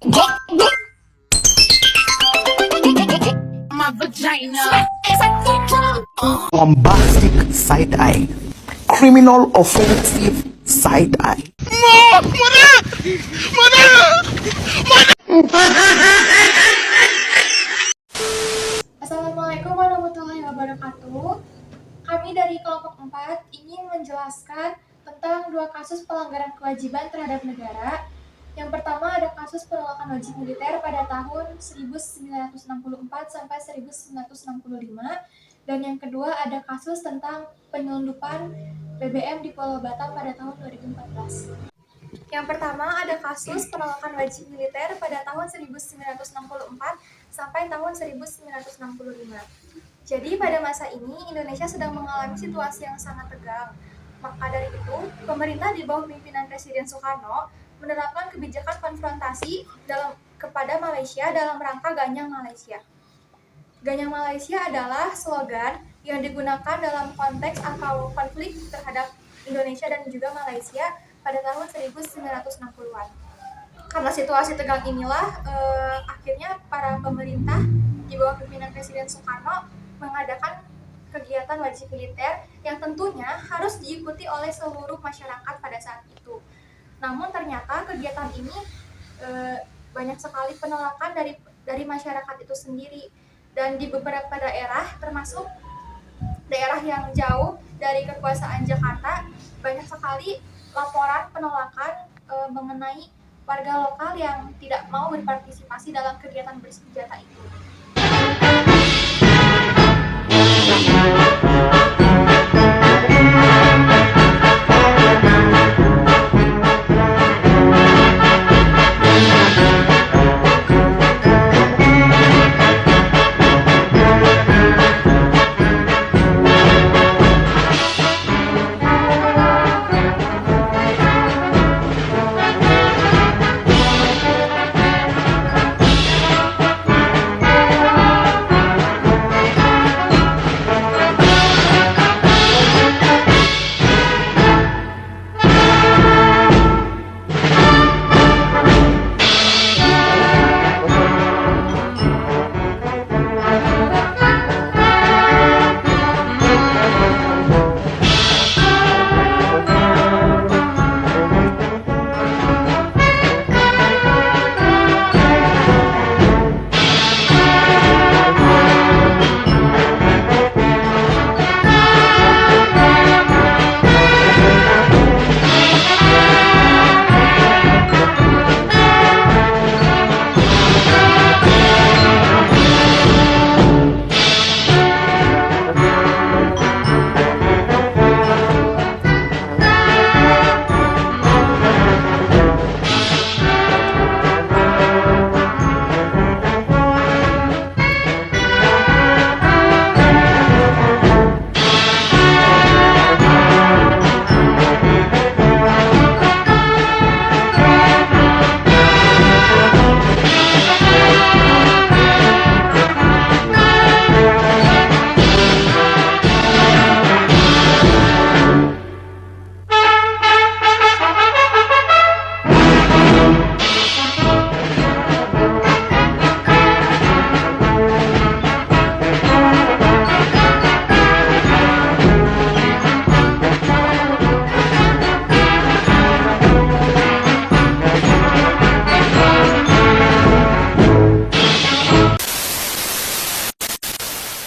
My vagina. Bombastic side eye, criminal offensive side eye. Assalamualaikum warahmatullahi wabarakatuh. Kami dari kelompok 4 ingin menjelaskan tentang dua kasus pelanggaran kewajiban terhadap negara. Yang pertama ada kasus penolakan wajib militer pada tahun 1964 sampai 1965. Dan yang kedua ada kasus tentang penyelundupan BBM di Pulau Batam pada tahun 2014. Yang pertama ada kasus penolakan wajib militer pada tahun 1964 sampai tahun 1965. Jadi pada masa ini Indonesia sedang mengalami situasi yang sangat tegang. Maka dari itu, pemerintah di bawah pimpinan Presiden Soekarno menerapkan kebijakan konfrontasi kepada Malaysia dalam rangka Ganyang Malaysia. Ganyang Malaysia adalah slogan yang digunakan dalam konteks atau konflik terhadap Indonesia dan juga Malaysia pada tahun 1960-an. Karena situasi tegang inilah, akhirnya para pemerintah di bawah pimpinan Presiden Soekarno mengadakan kegiatan wajib militer yang tentunya harus diikuti oleh seluruh masyarakat pada saat itu. Namun ternyata kegiatan ini banyak sekali penolakan dari masyarakat itu sendiri. Dan di beberapa daerah, termasuk daerah yang jauh dari kekuasaan Jakarta, banyak sekali laporan penolakan mengenai warga lokal yang tidak mau berpartisipasi dalam kegiatan bersenjata itu.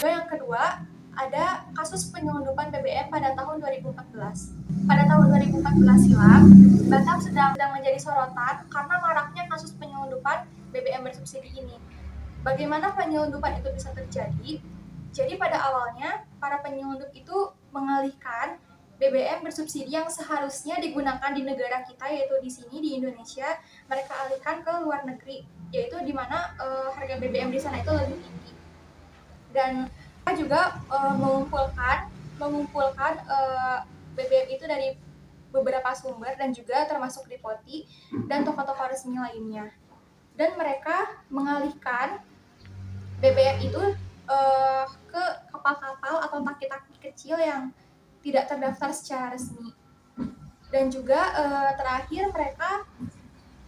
Yang kedua, ada kasus penyelundupan BBM pada tahun 2014. Pada tahun 2014 silam, Batam sedang menjadi sorotan karena maraknya kasus penyelundupan BBM bersubsidi ini. Bagaimana penyelundupan itu bisa terjadi? Jadi pada awalnya, para penyelundup itu mengalihkan BBM bersubsidi yang seharusnya digunakan di negara kita, yaitu di sini di Indonesia, mereka alihkan ke luar negeri, yaitu di mana harga BBM di sana itu lebih tinggi. Dan kita juga mengumpulkan BBM itu dari beberapa sumber dan juga termasuk Tripoti dan toko-toko resmi lainnya. Dan mereka mengalihkan BBM itu ke kapal-kapal atau tangki-tangki kecil yang tidak terdaftar secara resmi. Dan juga terakhir mereka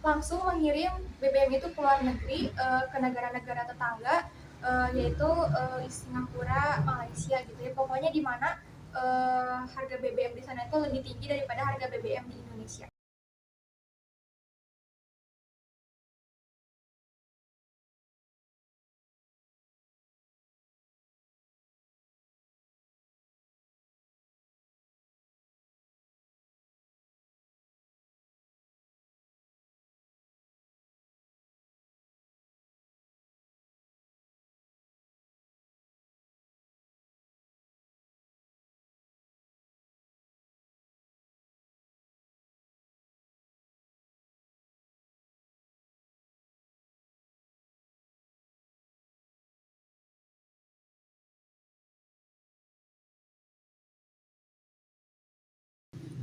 langsung mengirim BBM itu ke luar negeri, ke negara-negara tetangga, yaitu Singapura, Malaysia gitu ya. Pokoknya di mana harga BBM di sana itu lebih tinggi daripada harga BBM di Indonesia.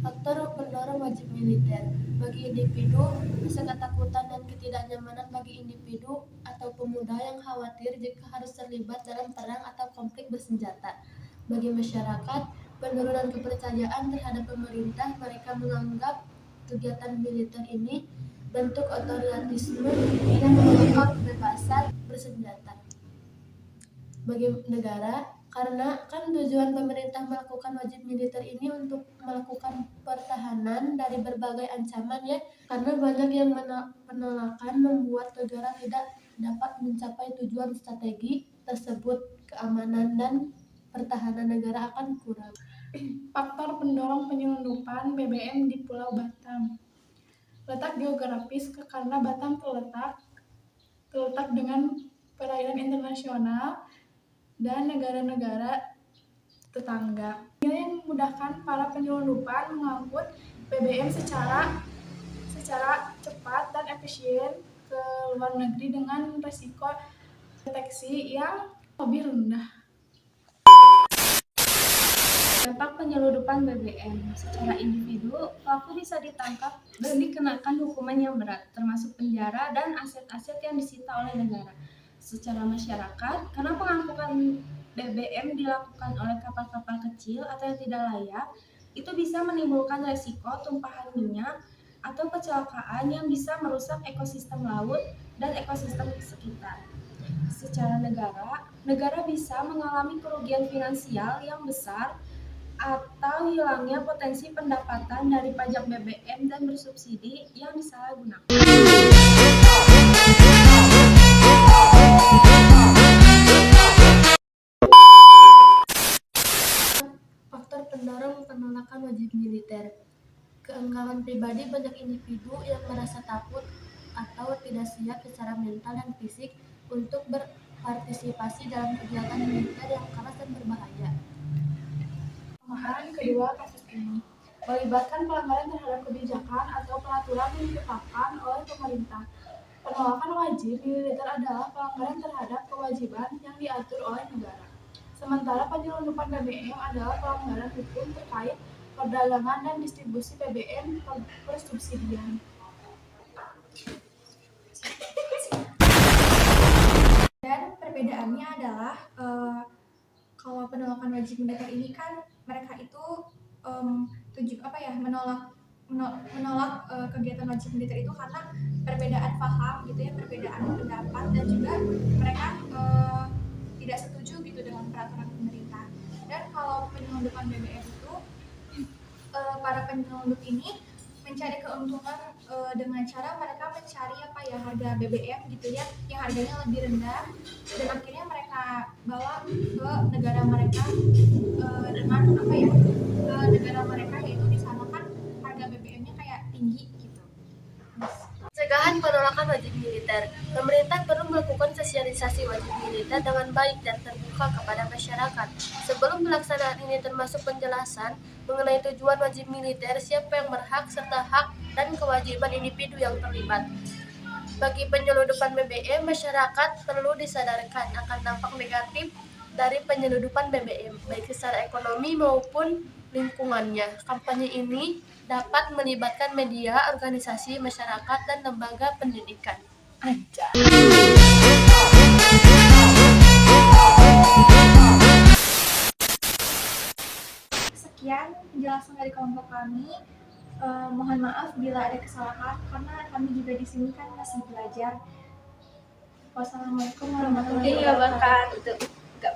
Faktor pendorong wajib militer. Bagi individu, rasa ketakutan dan ketidaknyamanan bagi individu atau pemuda yang khawatir jika harus terlibat dalam perang atau konflik bersenjata. Bagi masyarakat, penurunan kepercayaan terhadap pemerintah. Mereka menganggap kegiatan militer ini bentuk otoritarisme dan menolak kebebasan bersenjata. Bagi negara, karena kan tujuan pemerintah melakukan wajib militer ini untuk melakukan pertahanan dari berbagai ancaman ya, karena banyak yang penolakan membuat negara tidak dapat mencapai tujuan strategi tersebut, keamanan dan pertahanan negara akan kurang. Faktor pendorong penyelundupan BBM di Pulau Batam. Letak geografis karena Batam terletak dengan perairan internasional dan negara-negara tetangga. Ini yang memudahkan para penyelundupan mengangkut BBM secara cepat dan efisien ke luar negeri dengan risiko deteksi yang lebih rendah. Dampak penyelundupan BBM. Secara individu, pelaku bisa ditangkap dan dikenakan hukuman yang berat, termasuk penjara dan aset-aset yang disita oleh negara. Secara masyarakat, karena pengangkutan BBM dilakukan oleh kapal-kapal kecil atau yang tidak layak, itu bisa menimbulkan resiko tumpahan minyak atau kecelakaan yang bisa merusak ekosistem laut dan ekosistem sekitar. Secara negara bisa mengalami kerugian finansial yang besar atau hilangnya potensi pendapatan dari pajak BBM dan bersubsidi yang disalahgunakan. Faktor pendorong penolakan wajib militer. Keengganan pribadi banyak individu yang merasa takut atau tidak siap secara mental dan fisik untuk berpartisipasi dalam kegiatan militer yang keras dan berbahaya. Pemahaman kedua kasus ini melibatkan pelanggaran terhadap kebijakan atau peraturan yang ditetapkan oleh pemerintah. Penolakan wajib militer adalah pelanggaran terhadap kewajiban yang diatur oleh negara. Sementara penyelundupan BBM adalah pelanggaran hukum terkait perdagangan dan distribusi BBM persubsidian. Dan perbedaannya adalah kalau penolakan wajib militer ini kan mereka itu menolak kegiatan wajib militer itu karena perbedaan paham gitu ya, perbedaan pendapat, dan juga mereka tidak setuju gitu dengan peraturan pemerintah. Dan kalau penyelundupan BBM itu para penyelundup ini mencari keuntungan dengan cara mereka mencari harga BBM gitu ya yang harganya lebih rendah, dan akhirnya mereka bawa ke negara mereka dengan ke negara mereka, yaitu di sana kan harga BBM-nya kayak tinggi gitu. Pencegahan penolakan wajib militer. Pemerintah perlu melakukan sosialisasi wajib militer dengan baik dan terbuka kepada masyarakat. Sebelum pelaksanaan ini termasuk penjelasan mengenai tujuan wajib militer, siapa yang berhak, serta hak dan kewajiban individu yang terlibat. Bagi penyelundupan BBM, masyarakat perlu disadarkan akan dampak negatif dari penyelundupan BBM, baik secara ekonomi maupun lingkungannya. Kampanye ini dapat melibatkan media, organisasi, masyarakat, dan lembaga pendidikan. Sekian penjelasan dari kelompok kami. Mohon maaf bila ada kesalahan karena kami juga di sini kan masih belajar. Wassalamualaikum warahmatullahi Iya, wabarakatuh. Bakat. Itu enggak